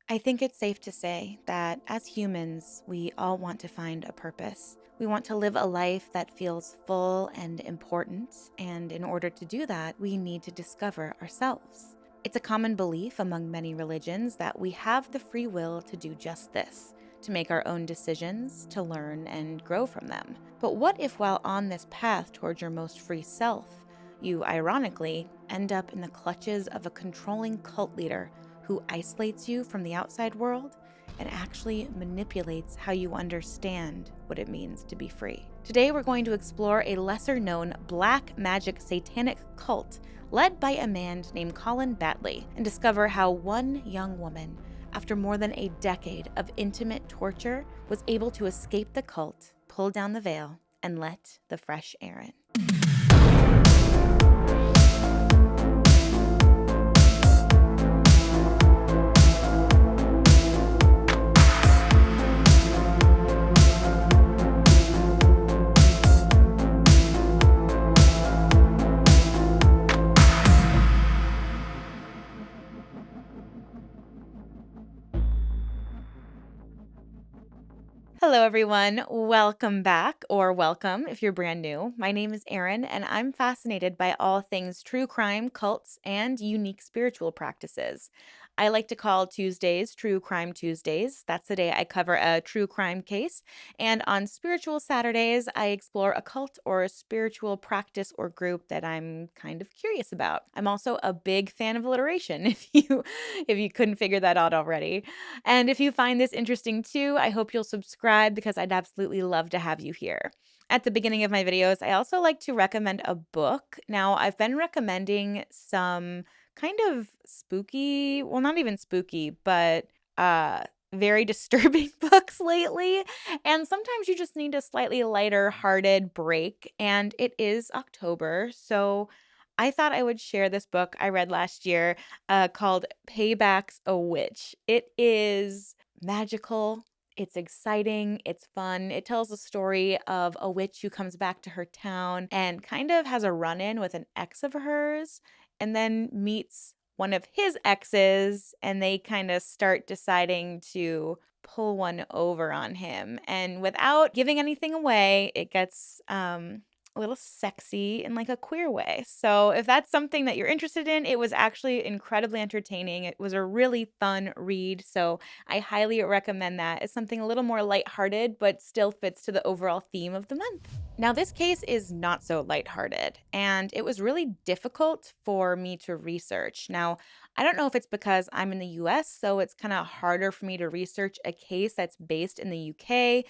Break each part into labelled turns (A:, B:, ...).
A: I think it's safe to say that as humans, we all want to find a purpose. We want to live a life that feels full and important, and in order to do that, we need to discover ourselves. It's a common belief among many religions that we have the free will to do just this, to make our own decisions, to learn and grow from them. But what if, while on this path towards your most free self, you ironically end up in the clutches of a controlling cult leader who isolates you from the outside world and actually manipulates how you understand what it means to be free? Today, we're going to explore a lesser-known black magic satanic cult led by a man named Colin Batley and discover how one young woman, after more than a decade of intimate torture, was able to escape the cult, pull down the veil, and let the fresh air in. Hello, everyone. Welcome back, or welcome if you're brand new. My name is Erin, and I'm fascinated by all things true crime, cults, and unique spiritual practices. I like to call Tuesdays True Crime Tuesdays. That's the day I cover a true crime case. And on Spiritual Saturdays, I explore a cult or a spiritual practice or group that I'm kind of curious about. I'm also a big fan of alliteration, if you couldn't figure that out already. And if you find this interesting too, I hope you'll subscribe because I'd absolutely love to have you here. At the beginning of my videos, I also like to recommend a book. Now, I've been recommending some kind of spooky, well, not even spooky, but very disturbing books lately. And sometimes you just need a slightly lighter hearted break. And it is October. So I thought I would share this book I read last year called Payback's a Witch. It is magical. It's exciting. It's fun. It tells the story of a witch who comes back to her town and kind of has a run in with an ex of hers and then meets one of his exes, and they kind of start deciding to pull one over on him. And without giving anything away, it gets a little sexy in like a queer way. So if that's something that you're interested in, it was actually incredibly entertaining. It was a really fun read. So I highly recommend that. It's something a little more lighthearted, but still fits to the overall theme of the month. Now, this case is not so lighthearted, and it was really difficult for me to research. Now, I don't know if it's because I'm in the US, so it's kind of harder for me to research a case that's based in the UK.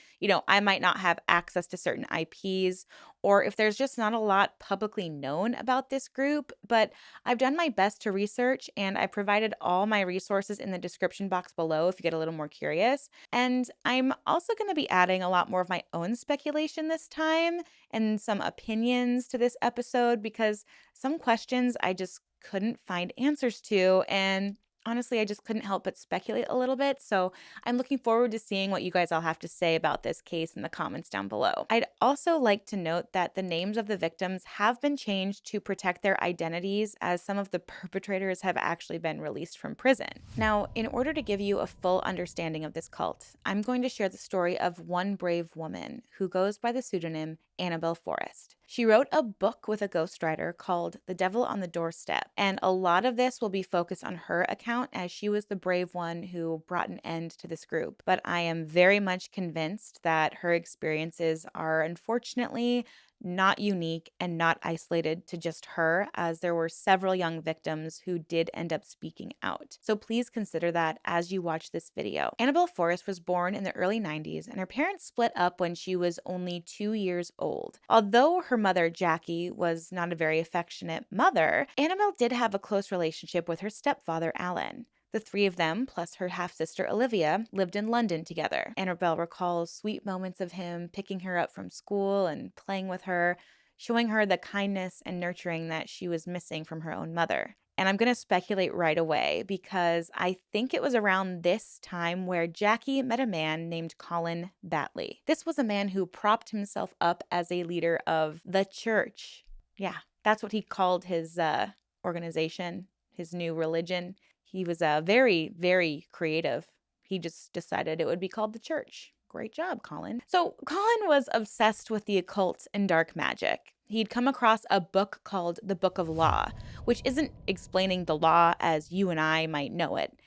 A: I might not have access to certain IPs, or if there's just not a lot publicly known about this group, but I've done my best to research and I provided all my resources in the description box below if you get a little more curious. And I'm also going to be adding a lot more of my own speculation this time and some opinions to this episode because some questions I just couldn't find answers to. And honestly, I just couldn't help but speculate a little bit. So I'm looking forward to seeing what you guys all have to say about this case in the comments down below. I'd also like to note that the names of the victims have been changed to protect their identities, as some of the perpetrators have actually been released from prison. Now, in order to give you a full understanding of this cult, I'm going to share the story of one brave woman who goes by the pseudonym Annabelle Forrest. She wrote a book with a ghostwriter called The Devil on the Doorstep, and a lot of this will be focused on her account as she was the brave one who brought an end to this group. But I am very much convinced that her experiences are unfortunately not unique and not isolated to just her, as there were several young victims who did end up speaking out. So please consider that as you watch this video. Annabelle Forrest was born in the early 90s, and her parents split up when she was only 2 years old. Although her mother, Jackie, was not a very affectionate mother, Annabelle did have a close relationship with her stepfather, Alan. The three of them, plus her half-sister Olivia, lived in London together. Annabelle recalls sweet moments of him picking her up from school and playing with her, showing her the kindness and nurturing that she was missing from her own mother. And I'm going to speculate right away because I think it was around this time where Jackie met a man named Colin Batley. This was a man who propped himself up as a leader of the church. Yeah, that's what he called his organization, his new religion. He was very, very creative. He just decided it would be called the church. Great job, Colin. So, Colin was obsessed with the occult and dark magic. He'd come across a book called The Book of Law, which isn't explaining the law as you and I might know it.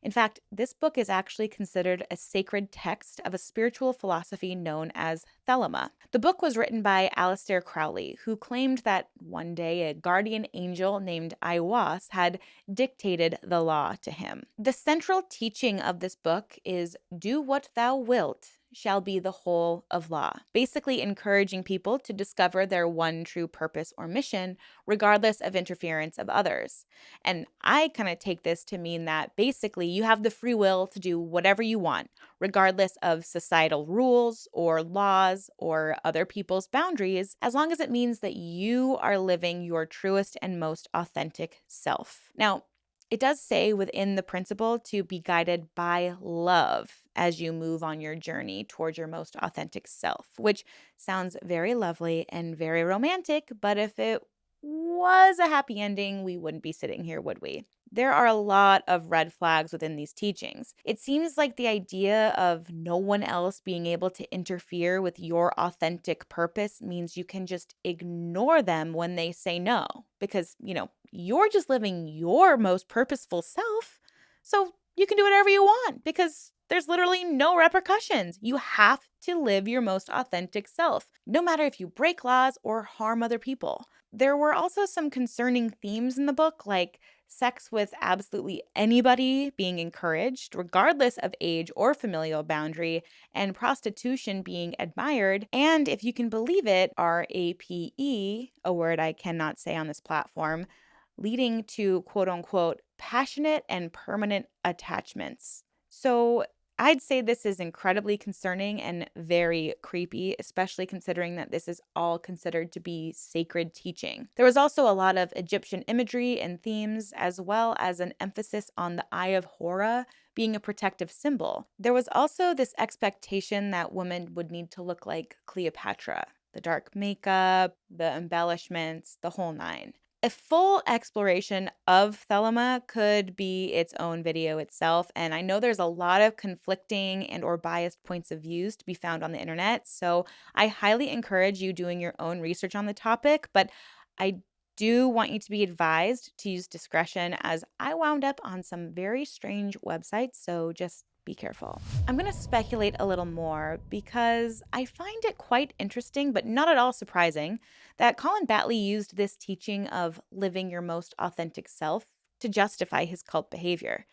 A: In fact, this book is actually considered a sacred text of a spiritual philosophy known as Thelema. The book was written by Aleister Crowley, who claimed that one day a guardian angel named Aiwass had dictated the law to him. The central teaching of this book is do what thou wilt shall be the whole of law, basically encouraging people to discover their one true purpose or mission, regardless of interference of others. And I kind of take this to mean that basically you have the free will to do whatever you want, regardless of societal rules or laws or other people's boundaries, as long as it means that you are living your truest and most authentic self. Now, it does say within the principle to be guided by love as you move on your journey towards your most authentic self, which sounds very lovely and very romantic, but if it was a happy ending, we wouldn't be sitting here, would we? There are a lot of red flags within these teachings. It seems like the idea of no one else being able to interfere with your authentic purpose means you can just ignore them when they say no, because, you're just living your most purposeful self. So you can do whatever you want because there's literally no repercussions. You have to live your most authentic self, no matter if you break laws or harm other people. There were also some concerning themes in the book, like sex with absolutely anybody being encouraged, regardless of age or familial boundary, and prostitution being admired, and if you can believe it, RAPE, a word I cannot say on this platform, leading to quote unquote passionate and permanent attachments. So I'd say this is incredibly concerning and very creepy, especially considering that this is all considered to be sacred teaching. There was also a lot of Egyptian imagery and themes, as well as an emphasis on the Eye of Horus being a protective symbol. There was also this expectation that women would need to look like Cleopatra, the dark makeup, the embellishments, the whole nine. A full exploration of Thelema could be its own video itself, and I know there's a lot of conflicting and or biased points of views to be found on the internet, so I highly encourage you doing your own research on the topic, but I do want you to be advised to use discretion as I wound up on some very strange websites, so just be careful. I'm going to speculate a little more because I find it quite interesting, but not at all surprising, that Colin Batley used this teaching of living your most authentic self to justify his cult behavior.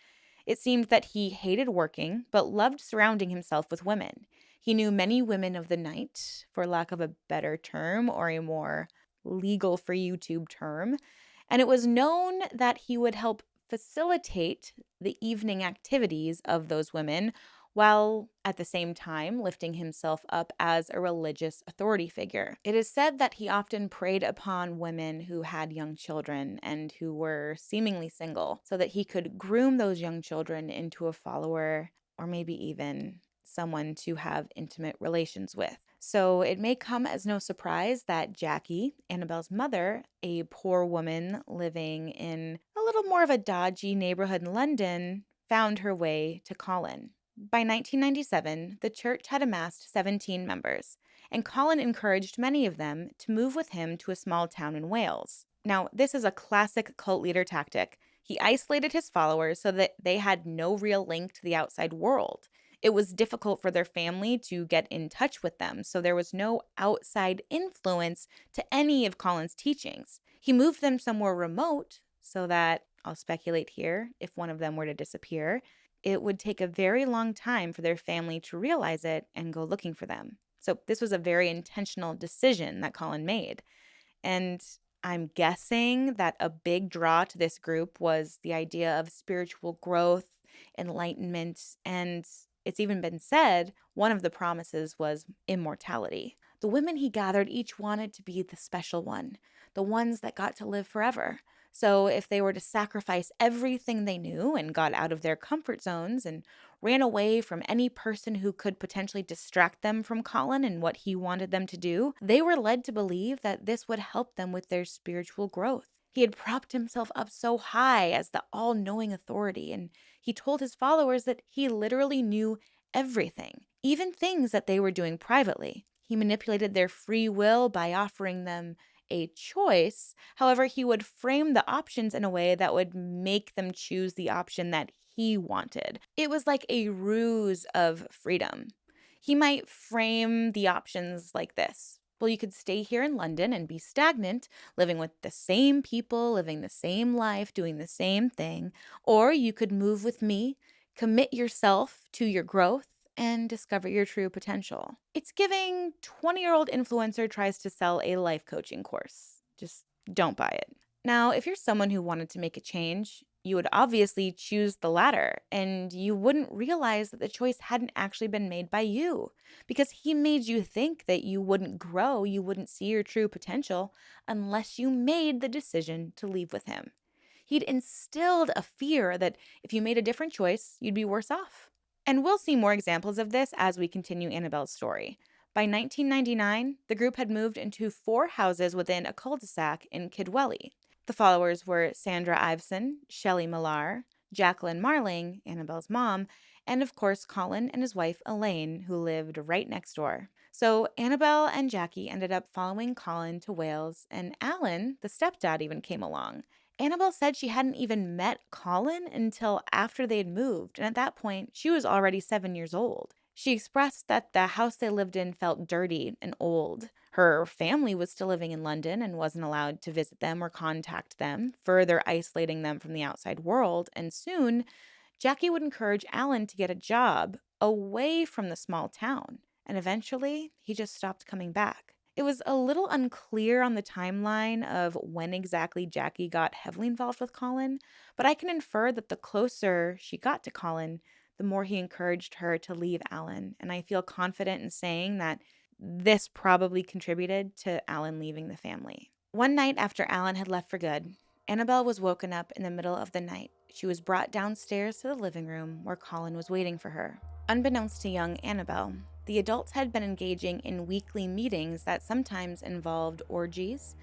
A: It seemed that he hated working, but loved surrounding himself with women. He knew many women of the night, for lack of a better term or a more legal for YouTube term, and it was known that he would help facilitate the evening activities of those women while at the same time lifting himself up as a religious authority figure. It is said that he often preyed upon women who had young children and who were seemingly single so that he could groom those young children into a follower or maybe even someone to have intimate relations with. So it may come as no surprise that Jackie, Annabelle's mother, a poor woman living in a little more of a dodgy neighborhood in London, found her way to Colin. By 1997, the church had amassed 17 members, and Colin encouraged many of them to move with him to a small town in Wales. Now, this is a classic cult leader tactic. He isolated his followers so that they had no real link to the outside world. It was difficult for their family to get in touch with them, so there was no outside influence to any of Colin's teachings. He moved them somewhere remote so that, I'll speculate here, if one of them were to disappear, it would take a very long time for their family to realize it and go looking for them. So this was a very intentional decision that Colin made. And I'm guessing that a big draw to this group was the idea of spiritual growth, enlightenment, and it's even been said one of the promises was immortality. The women he gathered each wanted to be the special one, the ones that got to live forever. So if they were to sacrifice everything they knew and got out of their comfort zones and ran away from any person who could potentially distract them from Colin and what he wanted them to do, they were led to believe that this would help them with their spiritual growth. He had propped himself up so high as the all knowing authority, and he told his followers that he literally knew everything, even things that they were doing privately. He manipulated their free will by offering them a choice. However, he would frame the options in a way that would make them choose the option that he wanted. It was like a ruse of freedom. He might frame the options like this. Well, you could stay here in London and be stagnant, living with the same people, living the same life, doing the same thing. Or you could move with me, commit yourself to your growth, and discover your true potential. It's giving 20-year-old influencer tries to sell a life coaching course. Just don't buy it. Now, if you're someone who wanted to make a change, you would obviously choose the latter, and you wouldn't realize that the choice hadn't actually been made by you because he made you think that you wouldn't grow, you wouldn't see your true potential unless you made the decision to leave with him. He'd instilled a fear that if you made a different choice, you'd be worse off. And we'll see more examples of this as we continue Annabelle's story. By 1999, the group had moved into 4 houses within a cul-de-sac in Kidwelly. The followers were Sandra Iveson, Shelley Millar, Jacqueline Marling, Annabelle's mom, and of course Colin and his wife Elaine, who lived right next door. So Annabelle and Jackie ended up following Colin to Wales, and Alan, the stepdad, even came along. Annabelle said she hadn't even met Colin until after they had moved, and at that point, she was already 7 years old. She expressed that the house they lived in felt dirty and old. Her family was still living in London and wasn't allowed to visit them or contact them, further isolating them from the outside world, and soon, Jackie would encourage Alan to get a job away from the small town, and eventually, he just stopped coming back. It was a little unclear on the timeline of when exactly Jackie got heavily involved with Colin, but I can infer that the closer she got to Colin, the more he encouraged her to leave Alan. And I feel confident in saying that this probably contributed to Alan leaving the family. One night after Alan had left for good, Annabelle was woken up in the middle of the night. She was brought downstairs to the living room where Colin was waiting for her. Unbeknownst to young Annabelle, the adults had been engaging in weekly meetings that sometimes involved orgies,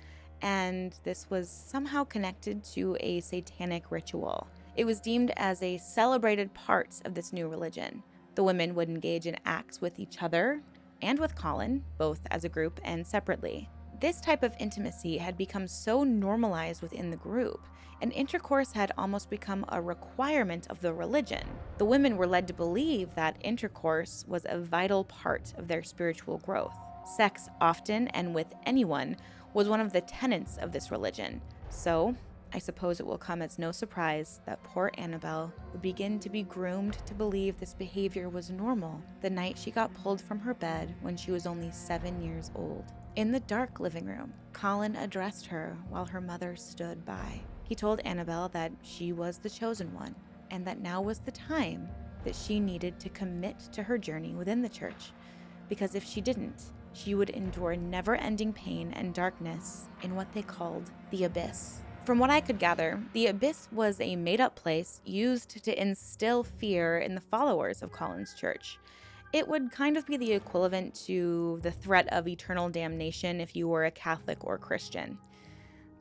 A: and this was somehow connected to a satanic ritual. It was deemed as a celebrated part of this new religion. The women would engage in acts with each other and with Colin, both as a group and separately. This type of intimacy had become so normalized within the group, and intercourse had almost become a requirement of the religion. The women were led to believe that intercourse was a vital part of their spiritual growth. Sex, often and with anyone, was one of the tenets of this religion. So, I suppose it will come as no surprise that poor Annabelle would begin to be groomed to believe this behavior was normal the night she got pulled from her bed when she was only 7 years old. In the dark living room, Colin addressed her while her mother stood by. He told Annabelle that she was the chosen one, and that now was the time that she needed to commit to her journey within the church, because if she didn't, she would endure never-ending pain and darkness in what they called the abyss. From what I could gather, the abyss was a made-up place used to instill fear in the followers of Colin's church. It would kind of be the equivalent to the threat of eternal damnation if you were a Catholic or Christian.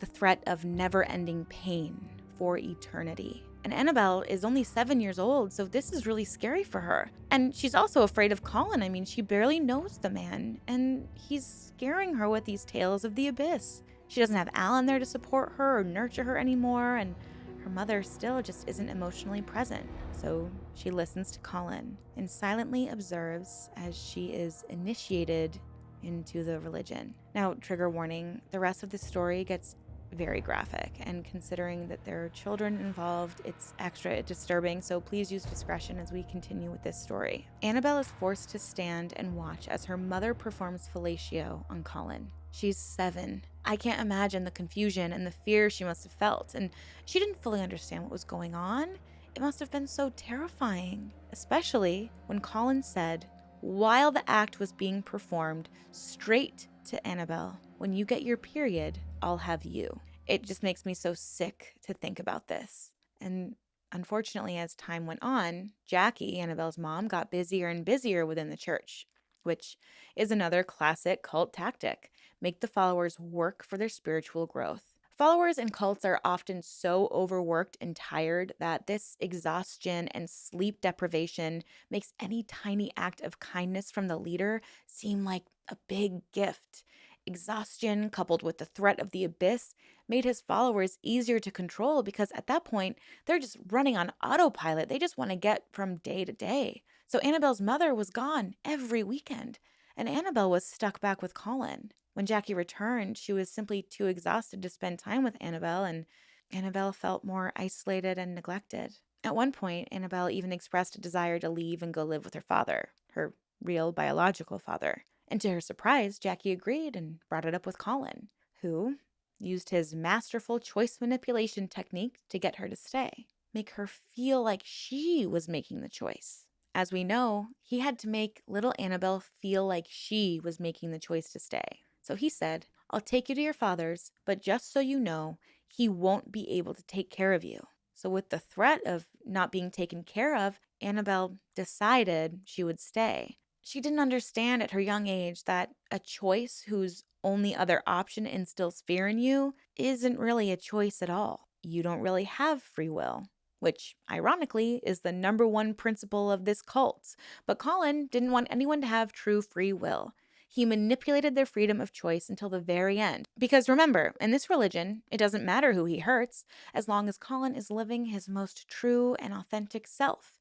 A: The threat of never-ending pain for eternity. And Annabelle is only 7 years old, so this is really scary for her. And she's also afraid of Colin. I mean, she barely knows the man, and he's scaring her with these tales of the abyss. She doesn't have Alan there to support her or nurture her anymore, and her mother still just isn't emotionally present. So she listens to Colin and silently observes as she is initiated into the religion. Now, trigger warning, the rest of the story gets very graphic, and considering that there are children involved, it's extra disturbing, so please use discretion as we continue with this story. Annabelle is forced to stand and watch as her mother performs fellatio on Colin. She's 7. I can't imagine the confusion and the fear she must have felt, and she didn't fully understand what was going on. It must have been so terrifying, especially when Colin said, while the act was being performed, straight to Annabelle, "When you get your period, I'll have you." It just makes me so sick to think about this. And unfortunately, as time went on, Jackie, Annabelle's mom, got busier and busier within the church, which is another classic cult tactic. Make the followers work for their spiritual growth. Followers in cults are often so overworked and tired that this exhaustion and sleep deprivation makes any tiny act of kindness from the leader seem like a big gift. Exhaustion, coupled with the threat of the abyss, made his followers easier to control because at that point, they're just running on autopilot. They just want to get from day to day. So Annabelle's mother was gone every weekend, and Annabelle was stuck back with Colin. When Jackie returned, she was simply too exhausted to spend time with Annabelle, and Annabelle felt more isolated and neglected. At one point, Annabelle even expressed a desire to leave and go live with her father, her real biological father. And to her surprise, Jackie agreed and brought it up with Colin, who used his masterful choice manipulation technique to get her to stay, make her feel like she was making the choice. As we know, he had to make little Annabelle feel like she was making the choice to stay. So he said, "I'll take you to your father's, but just so you know, he won't be able to take care of you." So with the threat of not being taken care of, Annabelle decided she would stay. She didn't understand at her young age that a choice whose only other option instills fear in you isn't really a choice at all. You don't really have free will, which ironically is the number one principle of this cult. But Colin didn't want anyone to have true free will. He manipulated their freedom of choice until the very end. Because remember, in this religion, it doesn't matter who he hurts, as long as Colin is living his most true and authentic self.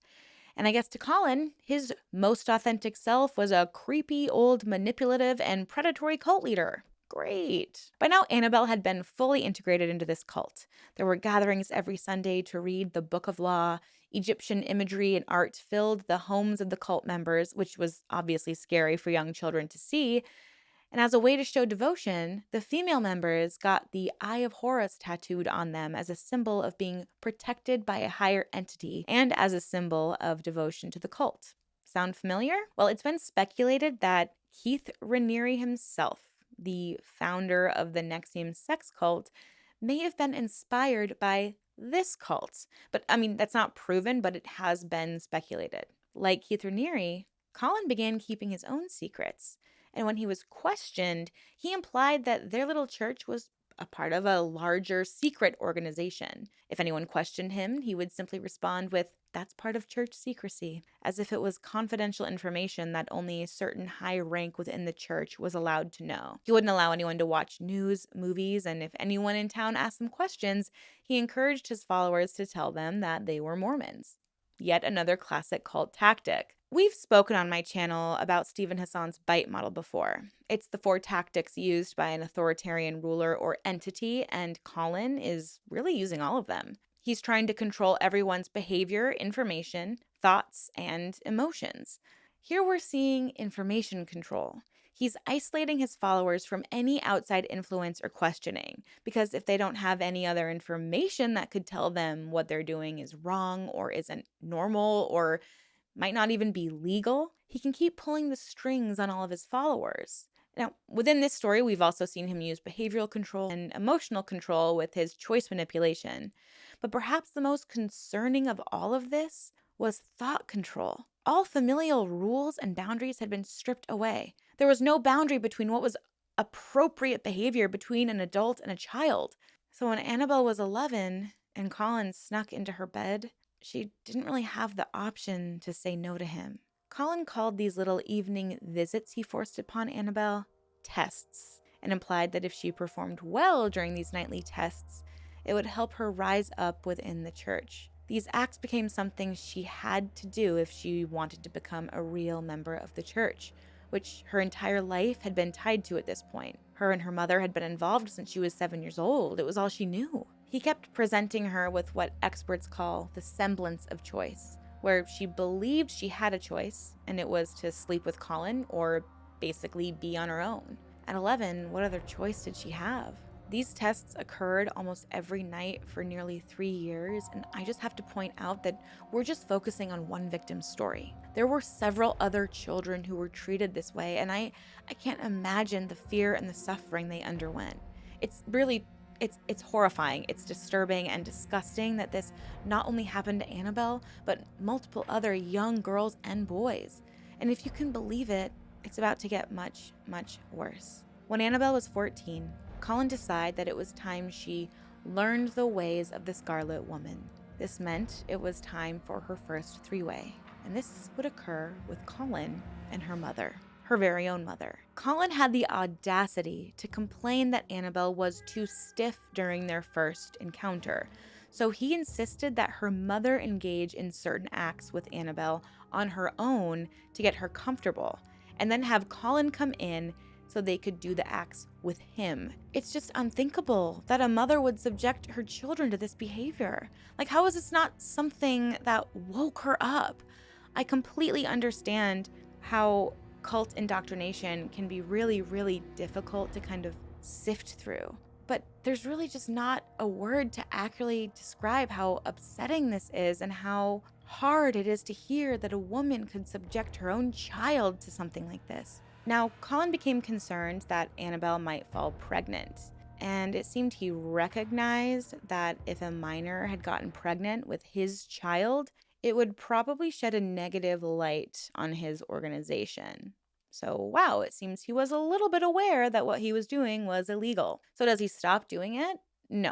A: And I guess to Colin, his most authentic self was a creepy, old, manipulative, and predatory cult leader. Great. By now, Annabelle had been fully integrated into this cult. There were gatherings every Sunday to read the Book of Law. Egyptian imagery and art filled the homes of the cult members, which was obviously scary for young children to see. And as a way to show devotion, the female members got the Eye of Horus tattooed on them as a symbol of being protected by a higher entity and as a symbol of devotion to the cult. Sound familiar? Well, it's been speculated that Keith Raniere himself, the founder of the NXIVM sex cult, may have been inspired by this cult. But I mean, that's not proven, but it has been speculated. Like Keith Raniere, Colin began keeping his own secrets. And when he was questioned, he implied that their little church was a part of a larger secret organization. If anyone questioned him, he would simply respond with, "That's part of church secrecy," as if it was confidential information that only a certain high rank within the church was allowed to know. He wouldn't allow anyone to watch news, movies, and if anyone in town asked him questions, he encouraged his followers to tell them that they were Mormons. Yet another classic cult tactic. We've spoken on my channel about Stephen Hassan's bite model before. It's the 4 tactics used by an authoritarian ruler or entity, and Colin is really using all of them. He's trying to control everyone's behavior, information, thoughts, and emotions. Here we're seeing information control. He's isolating his followers from any outside influence or questioning, because if they don't have any other information that could tell them what they're doing is wrong or isn't normal or might not even be legal, he can keep pulling the strings on all of his followers. Now, within this story, we've also seen him use behavioral control and emotional control with his choice manipulation. But perhaps the most concerning of all of this was thought control. All familial rules and boundaries had been stripped away. There was no boundary between what was appropriate behavior between an adult and a child. So when Annabelle was 11 and Colin snuck into her bed, she didn't really have the option to say no to him. Colin called these little evening visits he forced upon Annabelle tests, and implied that if she performed well during these nightly tests, it would help her rise up within the church. These acts became something she had to do if she wanted to become a real member of the church, which her entire life had been tied to at this point. Her and her mother had been involved since she was 7 years old. It was all she knew. He kept presenting her with what experts call the semblance of choice, where she believed she had a choice, and it was to sleep with Colin or basically be on her own. At 11, what other choice did she have? These tests occurred almost every night for nearly 3 years, and I just have to point out that we're just focusing on one victim's story. There were several other children who were treated this way, and I can't imagine the fear and the suffering they underwent. It's horrifying, it's disturbing and disgusting that this not only happened to Annabelle, but multiple other young girls and boys. And if you can believe it, it's about to get much, much worse. When Annabelle was 14, Colin decided that it was time she learned the ways of the Scarlet Woman. This meant it was time for her first three-way, and this would occur with Colin and her mother, her very own mother. Colin had the audacity to complain that Annabelle was too stiff during their first encounter, so he insisted that her mother engage in certain acts with Annabelle on her own to get her comfortable, and then have Colin come in so they could do the acts with him. It's just unthinkable that a mother would subject her children to this behavior. Like, how is this not something that woke her up? I completely understand how cult indoctrination can be really, really difficult to kind of sift through. But there's really just not a word to accurately describe how upsetting this is and how hard it is to hear that a woman could subject her own child to something like this. Now, Colin became concerned that Annabelle might fall pregnant, and it seemed he recognized that if a minor had gotten pregnant with his child, it would probably shed a negative light on his organization. So, wow, it seems he was a little bit aware that what he was doing was illegal. So, does he stop doing it? No.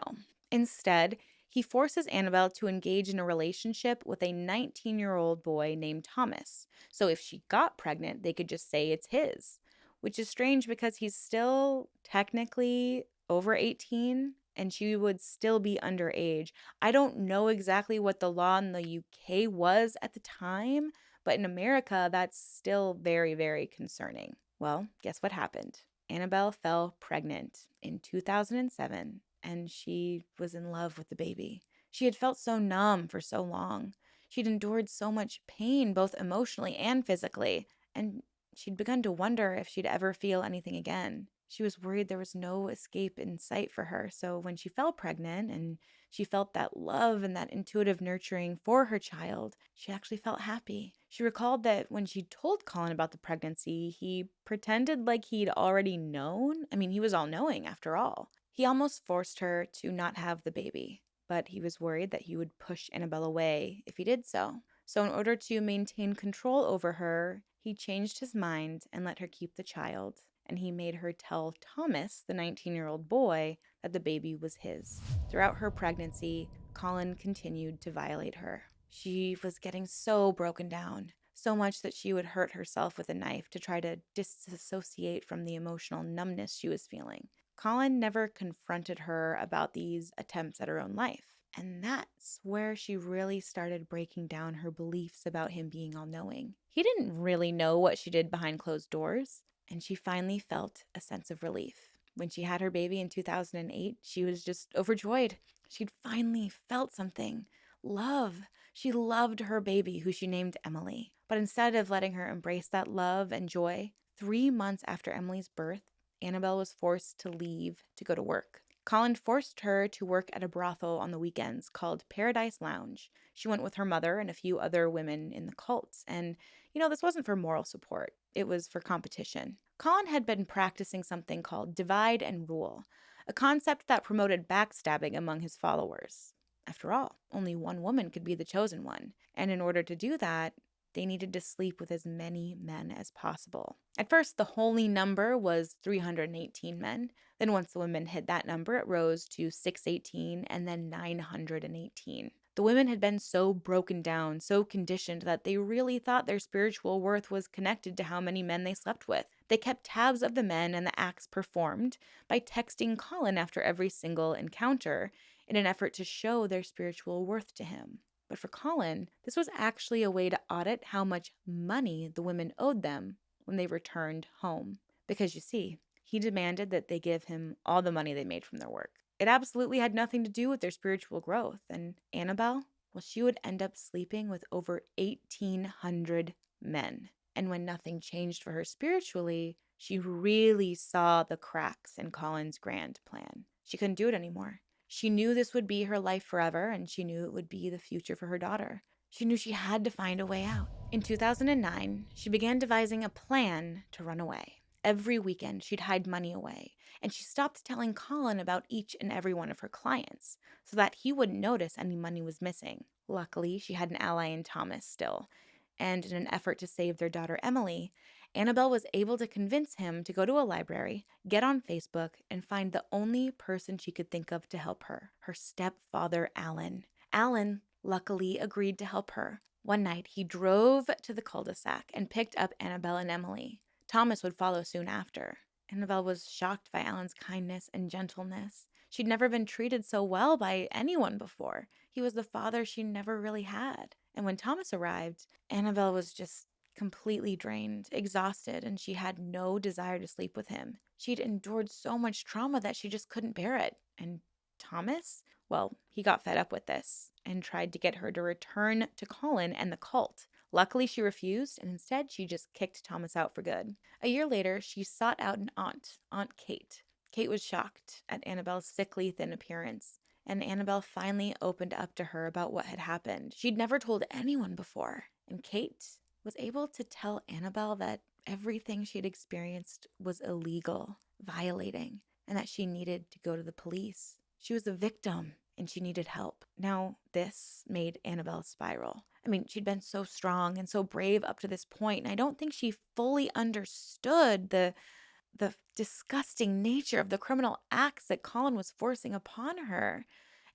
A: Instead, he forces Annabelle to engage in a relationship with a 19-year-old boy named Thomas. So if she got pregnant, they could just say it's his, which is strange because he's still technically over 18 and she would still be underage. I don't know exactly what the law in the UK was at the time, but in America, that's still very, very concerning. Well, guess what happened? Annabelle fell pregnant in 2007 and she was in love with the baby. She had felt so numb for so long. She'd endured so much pain, both emotionally and physically, and she'd begun to wonder if she'd ever feel anything again. She was worried there was no escape in sight for her, so when she fell pregnant and she felt that love and that intuitive nurturing for her child, she actually felt happy. She recalled that when she told Colin about the pregnancy, he pretended like he'd already known. I mean, he was all knowing after all. He almost forced her to not have the baby, but he was worried that he would push Annabelle away if he did so. So, in order to maintain control over her, he changed his mind and let her keep the child, and he made her tell Thomas, the 19-year-old boy, that the baby was his. Throughout her pregnancy, Colin continued to violate her. She was getting so broken down, so much that she would hurt herself with a knife to try to disassociate from the emotional numbness she was feeling. Colin never confronted her about these attempts at her own life. And that's where she really started breaking down her beliefs about him being all knowing. He didn't really know what she did behind closed doors, and she finally felt a sense of relief. When she had her baby in 2008, she was just overjoyed. She'd finally felt something. Love. She loved her baby, who she named Emily. But instead of letting her embrace that love and joy, 3 months after Emily's birth, Annabelle was forced to leave to go to work. Colin forced her to work at a brothel on the weekends called Paradise Lounge. She went with her mother and a few other women in the cult. And, this wasn't for moral support. It was for competition. Colin had been practicing something called divide and rule, a concept that promoted backstabbing among his followers. After all, only one woman could be the chosen one. And in order to do that, they needed to sleep with as many men as possible. At first, the holy number was 318 men. Then once the women hit that number, it rose to 618 and then 918. The women had been so broken down, so conditioned that they really thought their spiritual worth was connected to how many men they slept with. They kept tabs of the men and the acts performed by texting Colin after every single encounter in an effort to show their spiritual worth to him. But for Colin, this was actually a way to audit how much money the women owed them when they returned home. Because you see, he demanded that they give him all the money they made from their work. It absolutely had nothing to do with their spiritual growth. And Annabelle, well, she would end up sleeping with over 1,800 men. And when nothing changed for her spiritually, she really saw the cracks in Colin's grand plan. She couldn't do it anymore. She knew this would be her life forever, and she knew it would be the future for her daughter. She knew she had to find a way out. In 2009, she began devising a plan to run away. Every weekend, she'd hide money away, and she stopped telling Colin about each and every one of her clients so that he wouldn't notice any money was missing. Luckily, she had an ally in Thomas still, and in an effort to save their daughter Emily, Annabelle was able to convince him to go to a library, get on Facebook, and find the only person she could think of to help her stepfather, Alan. Alan luckily agreed to help her. One night, he drove to the cul-de-sac and picked up Annabelle and Emily. Thomas would follow soon after. Annabelle was shocked by Alan's kindness and gentleness. She'd never been treated so well by anyone before. He was the father she never really had. And when Thomas arrived, Annabelle was just completely drained, exhausted, and she had no desire to sleep with him. She'd endured so much trauma that she just couldn't bear it. And Thomas? Well, he got fed up with this and tried to get her to return to Colin and the cult. Luckily, she refused, and instead she just kicked Thomas out for good. A year later, she sought out an aunt, Aunt Kate. Kate was shocked at Annabelle's sickly, thin appearance, and Annabelle finally opened up to her about what had happened. She'd never told anyone before, and Kate was able to tell Annabelle that everything she'd experienced was illegal, violating, and that she needed to go to the police. She was a victim, and she needed help. Now, this made Annabelle spiral. I mean, she'd been so strong and so brave up to this point, and I don't think she fully understood the disgusting nature of the criminal acts that Colin was forcing upon her.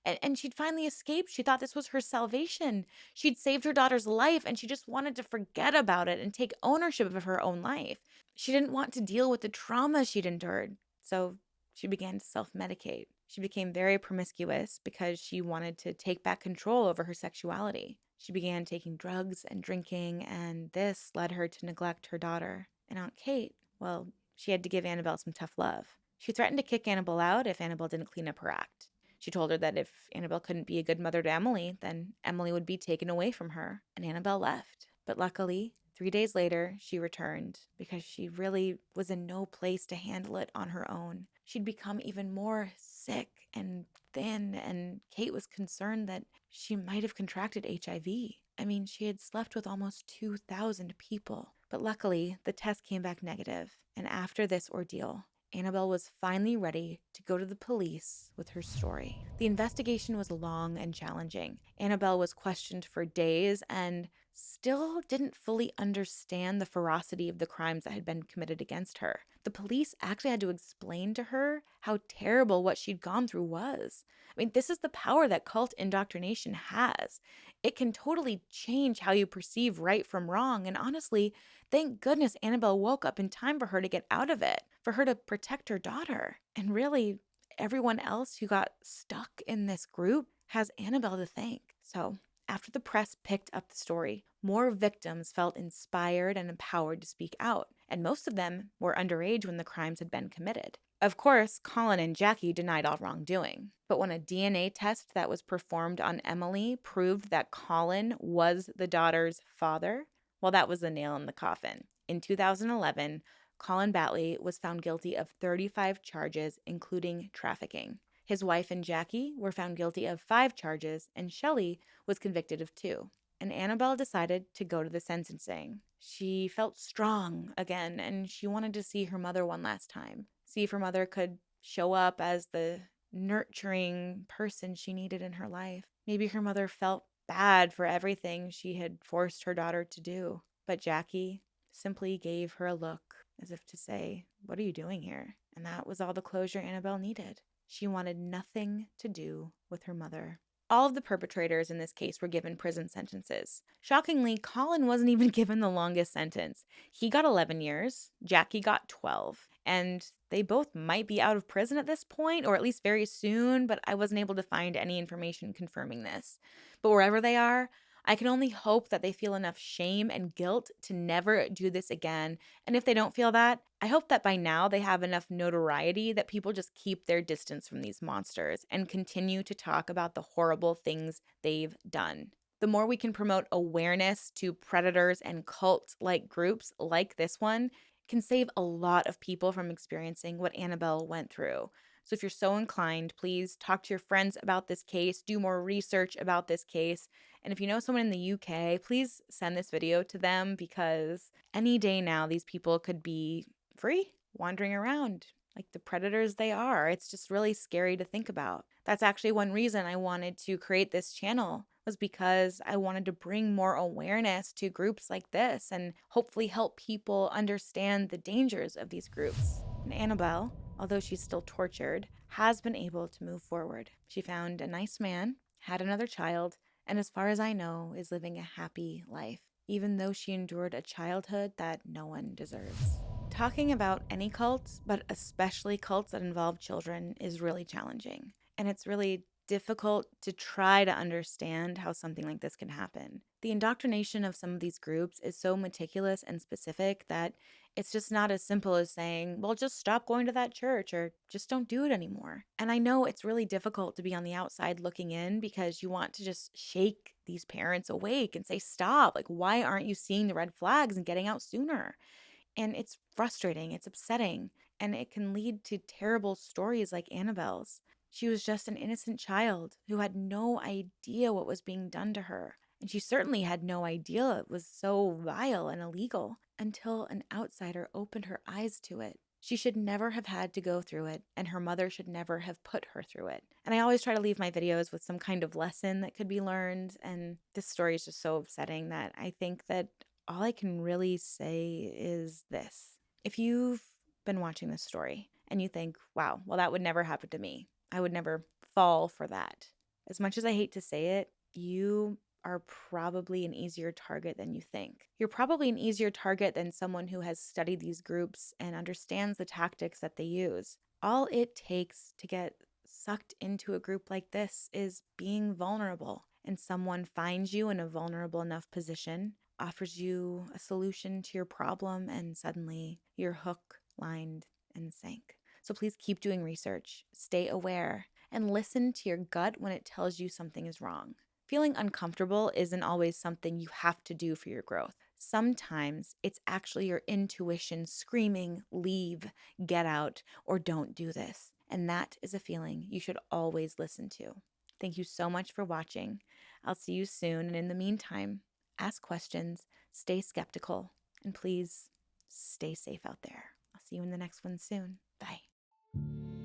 A: And she'd finally escaped. She thought this was her salvation. She'd saved her daughter's life, and she just wanted to forget about it and take ownership of her own life. She didn't want to deal with the trauma she'd endured, so she began to self-medicate. She became very promiscuous because she wanted to take back control over her sexuality. She began taking drugs and drinking, and this led her to neglect her daughter. And Aunt Kate, well, she had to give Annabelle some tough love. She threatened to kick Annabelle out if Annabelle didn't clean up her act. She told her that if Annabelle couldn't be a good mother to Emily, then Emily would be taken away from her, and Annabelle left. But luckily, 3 days later, she returned because she really was in no place to handle it on her own. She'd become even more sick and thin, and Kate was concerned that she might have contracted HIV. I mean, she had slept with almost 2,000 people. But luckily, the test came back negative, and after this ordeal, Annabelle was finally ready to go to the police with her story. The investigation was long and challenging. Annabelle was questioned for days and still didn't fully understand the ferocity of the crimes that had been committed against her. The police actually had to explain to her how terrible what she'd gone through was. I mean, this is the power that cult indoctrination has. It can totally change how you perceive right from wrong, and honestly, thank goodness Annabelle woke up in time for her to get out of it, for her to protect her daughter. And really, everyone else who got stuck in this group has Annabelle to thank. So, after the press picked up the story, more victims felt inspired and empowered to speak out, and most of them were underage when the crimes had been committed. Of course, Colin and Jackie denied all wrongdoing, but when a DNA test that was performed on Emily proved that Colin was the daughter's father, well, that was the nail in the coffin. In 2011, Colin Batley was found guilty of 35 charges, including trafficking. His wife and Jackie were found guilty of 5 charges, and Shelley was convicted of 2. And Annabelle decided to go to the sentencing. She felt strong again, and she wanted to see her mother one last time. See if her mother could show up as the nurturing person she needed in her life. Maybe her mother felt bad for everything she had forced her daughter to do. But Jackie simply gave her a look as if to say, "What are you doing here?" And that was all the closure Annabelle needed. She wanted nothing to do with her mother. All of the perpetrators in this case were given prison sentences. Shockingly, Colin wasn't even given the longest sentence. He got 11 years, Jackie got 12, and they both might be out of prison at this point, or at least very soon, but I wasn't able to find any information confirming this. But wherever they are, I can only hope that they feel enough shame and guilt to never do this again. And if they don't feel that, I hope that by now they have enough notoriety that people just keep their distance from these monsters and continue to talk about the horrible things they've done. The more we can promote awareness to predators and cult-like groups like this one can save a lot of people from experiencing what Annabelle went through. So if you're so inclined, please talk to your friends about this case, do more research about this case. And if you know someone in the UK, please send this video to them, because any day now these people could be free, wandering around like the predators they are. It's just really scary to think about. That's actually one reason I wanted to create this channel, was because I wanted to bring more awareness to groups like this and hopefully help people understand the dangers of these groups. And Annabelle, although she's still tortured, has been able to move forward. She found a nice man, had another child, and as far as I know, is living a happy life, even though she endured a childhood that no one deserves. Talking about any cults, but especially cults that involve children, is really challenging. And it's really difficult to try to understand how something like this can happen. The indoctrination of some of these groups is so meticulous and specific that it's just not as simple as saying, well, just stop going to that church or just don't do it anymore. And I know it's really difficult to be on the outside looking in because you want to just shake these parents awake and say, stop. Like, why aren't you seeing the red flags and getting out sooner? And it's frustrating, it's upsetting, and it can lead to terrible stories like Annabelle's. She was just an innocent child who had no idea what was being done to her. And she certainly had no idea it was so vile and illegal until an outsider opened her eyes to it. She should never have had to go through it, and her mother should never have put her through it. And I always try to leave my videos with some kind of lesson that could be learned, and this story is just so upsetting that I think that all I can really say is this. If you've been watching this story and you think, wow, well, that would never happen to me, I would never fall for that. As much as I hate to say it, you are probably an easier target than you think. You're probably an easier target than someone who has studied these groups and understands the tactics that they use. All it takes to get sucked into a group like this is being vulnerable, and someone finds you in a vulnerable enough position, offers you a solution to your problem, and suddenly you're hook, lined, and sank. So please keep doing research, stay aware, and listen to your gut when it tells you something is wrong. Feeling uncomfortable isn't always something you have to do for your growth. Sometimes it's actually your intuition screaming, leave, get out, or don't do this. And that is a feeling you should always listen to. Thank you so much for watching. I'll see you soon. And in the meantime, ask questions, stay skeptical, and please stay safe out there. I'll see you in the next one soon. Bye.